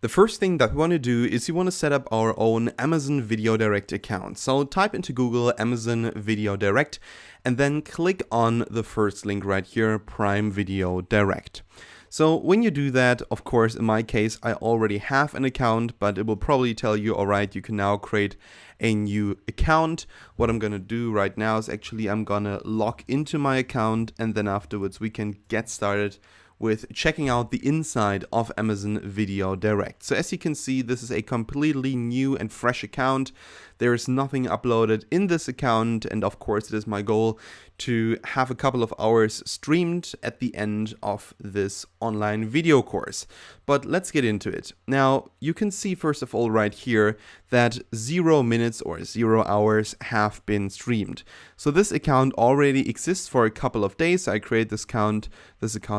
The first thing that we want to do is we want to set up our own Amazon Video Direct account. So type into Google Amazon Video Direct and then click on the first link right here, Prime Video Direct. So when you do that, of course, in my case, I already have an account, but it will probably tell you, all right, you can now create a new account. What I'm going to do right now is actually I'm going to log into my account, and then afterwards we can get started with checking out the inside of Amazon Video Direct. So as you can see, this is a completely new and fresh account. There is nothing uploaded in this account, and of course it is my goal to have a couple of hours streamed at the end of this online video course. But let's get into it. Now, you can see first of all right here that 0 minutes or 0 hours have been streamed. So this account already exists for a couple of days. I created this account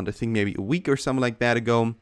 I think maybe a week or something like that ago.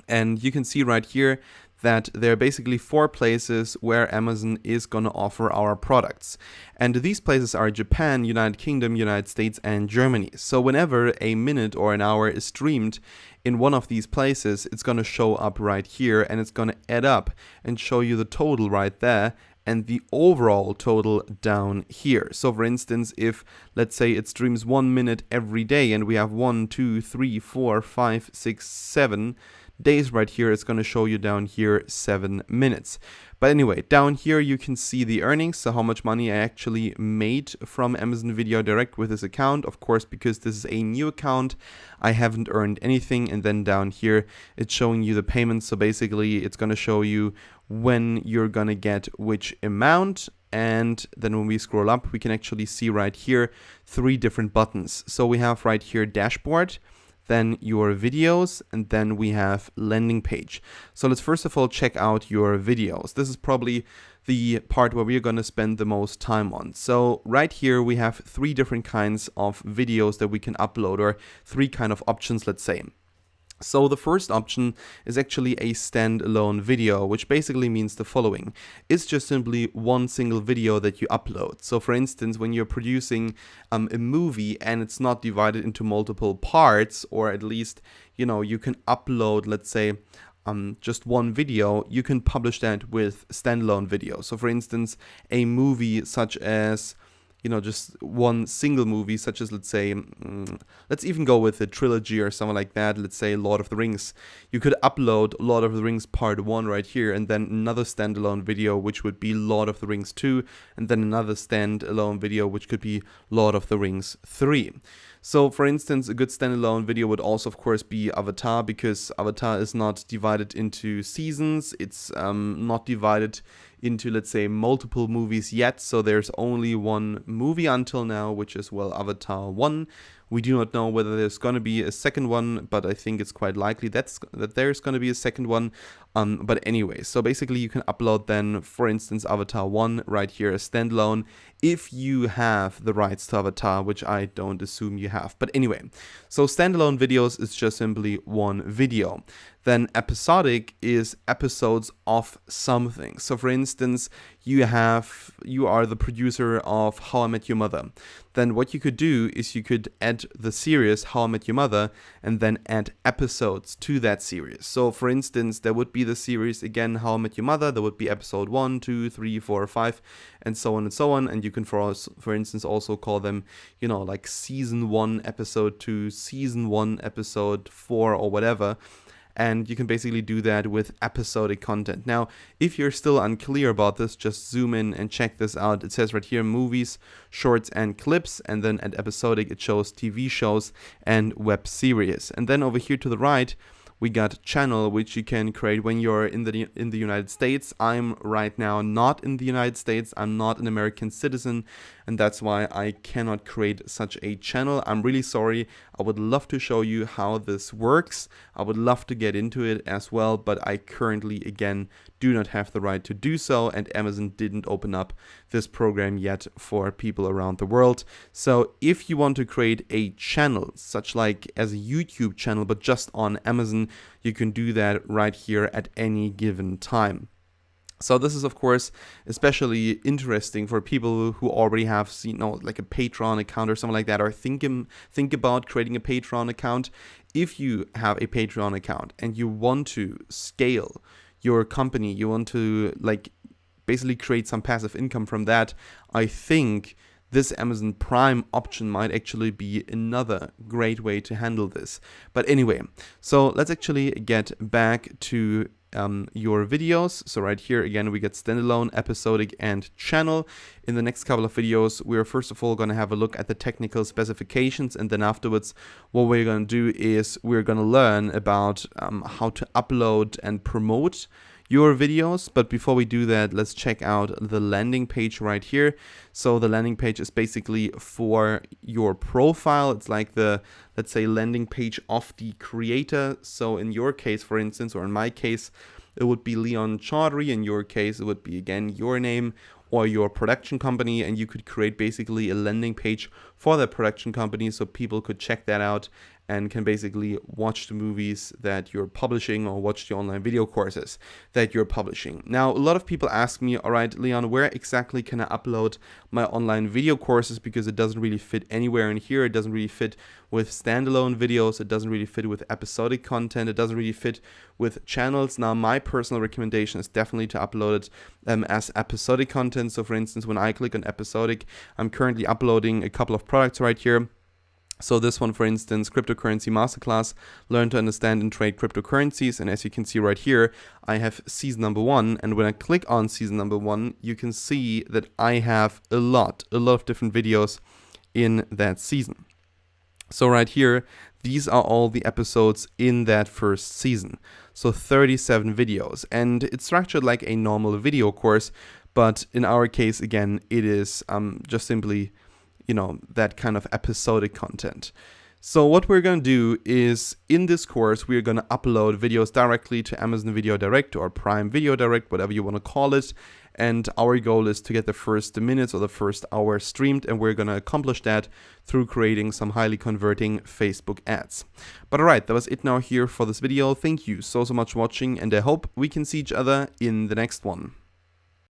And you can see right here that there are basically 4 places where Amazon is going to offer our products. And these places are Japan, United Kingdom, United States, and Germany. So whenever a minute or an hour is streamed in one of these places, it's going to show up right here, and it's going to add up and show you the total right there and the overall total down here. So for instance, if let's say it streams 1 minute every day and we have 1, 2, 3, 4, 5, 6, 7 days right here, it's going to show you down here 7 minutes. But anyway, down here you can see the earnings, so how much money I actually made from Amazon Video Direct with this account. Of course, because this is a new account, I haven't earned anything. And then down here it's showing you the payments, so basically it's going to show you when you're going to get which amount. And then when we scroll up, we can actually see right here 3 different buttons. So we have right here dashboard, then your videos, and then we have landing page. So let's first of all check out your videos. This is probably the part where we're going to spend the most time on. So right here we have 3 different kinds of videos that we can upload, or 3 kind of options, let's say. So the first option is actually a standalone video, which basically means the following. It's just simply one single video that you upload. So for instance, when you're producing a movie and it's not divided into multiple parts, or at least, you know, you can upload, let's say, just one video, you can publish that with standalone video. So for instance, a movie such as, you know, just one single movie, such as, let's say, let's even go with a trilogy or something like that. Let's say Lord of the Rings. You could upload Lord of the Rings Part 1 right here, and then another standalone video, which would be Lord of the Rings 2, and then another standalone video, which could be Lord of the Rings 3. So, for instance, a good standalone video would also, of course, be Avatar, because Avatar is not divided into seasons. It's not divided into, let's say, multiple movies yet. So there's only one movie until now, which is, well, Avatar 1. We do not know whether there's going to be a second one, but I think it's quite likely that there's going to be a second one. But anyway, so basically you can upload then, for instance, Avatar 1 right here as standalone, if you have the rights to Avatar, which I don't assume you have. But anyway, so standalone videos is just simply one video. Then episodic is episodes of something. So for instance, you are the producer of How I Met Your Mother. Then what you could do is you could add the series How I Met Your Mother and then add episodes to that series. So for instance, there would be the series again How I Met Your Mother. There would be episode 1, 2, 3, 4, 5, and so on and so on. And you can for instance also call them, you know, like season 1 episode 2, season 1 episode 4, or whatever. And you can basically do that with episodic content. Now, if you're still unclear about this, just zoom in and check this out. It says right here, movies, shorts, and clips. And then at episodic, it shows TV shows and web series. And then over here to the right, we got channel, which you can create when you're in the United States. I'm right now not in the United States. I'm not an American citizen, and that's why I cannot create such a channel. I'm really sorry. I would love to show you how this works. I would love to get into it as well, but I currently, again, do not have the right to do so, and Amazon didn't open up this program yet for people around the world. So if you want to create a channel, such like as a YouTube channel, but just on Amazon, you can do that right here at any given time. So this is, of course, especially interesting for people who already have, like a Patreon account or something like that, or think about creating a Patreon account. If you have a Patreon account and you want to scale your company, you want to like basically create some passive income from that, I think this Amazon Prime option might actually be another great way to handle this. But anyway, so let's actually get back to your videos. So right here again we get standalone, episodic, and channel. In the next couple of videos we're first of all going to have a look at the technical specifications, and then afterwards what we're going to do is we're going to learn about how to upload and promote your videos. But before we do that, let's check out the landing page right here. So the landing page is basically for your profile. It's like the, let's say, landing page of the creator. So in your case, for instance, or in my case, it would be Leon Chaudhry. In your case, it would be again your name or your production company, and you could create basically a landing page for that production company so people could check that out and can basically watch the movies that you're publishing or watch the online video courses that you're publishing. Now, a lot of people ask me, all right, Leon, where exactly can I upload my online video courses? Because it doesn't really fit anywhere in here. It doesn't really fit with standalone videos. It doesn't really fit with episodic content. It doesn't really fit with channels. Now, my personal recommendation is definitely to upload it as episodic content. So for instance, when I click on episodic, I'm currently uploading a couple of products right here. So this one, for instance, Cryptocurrency Masterclass, Learn to Understand and Trade Cryptocurrencies. And as you can see right here, I have season number 1. And when I click on season number 1, you can see that I have a lot of different videos in that season. So right here, these are all the episodes in that first season. So 37 videos. And it's structured like a normal video course. But in our case, again, it is just simply that kind of episodic content. So what we're going to do is in this course, we're going to upload videos directly to Amazon Video Direct or Prime Video Direct, whatever you want to call it. And our goal is to get the first minutes or the first hour streamed. And we're going to accomplish that through creating some highly converting Facebook ads. But all right, that was it now here for this video. Thank you so much for watching, and I hope we can see each other in the next one.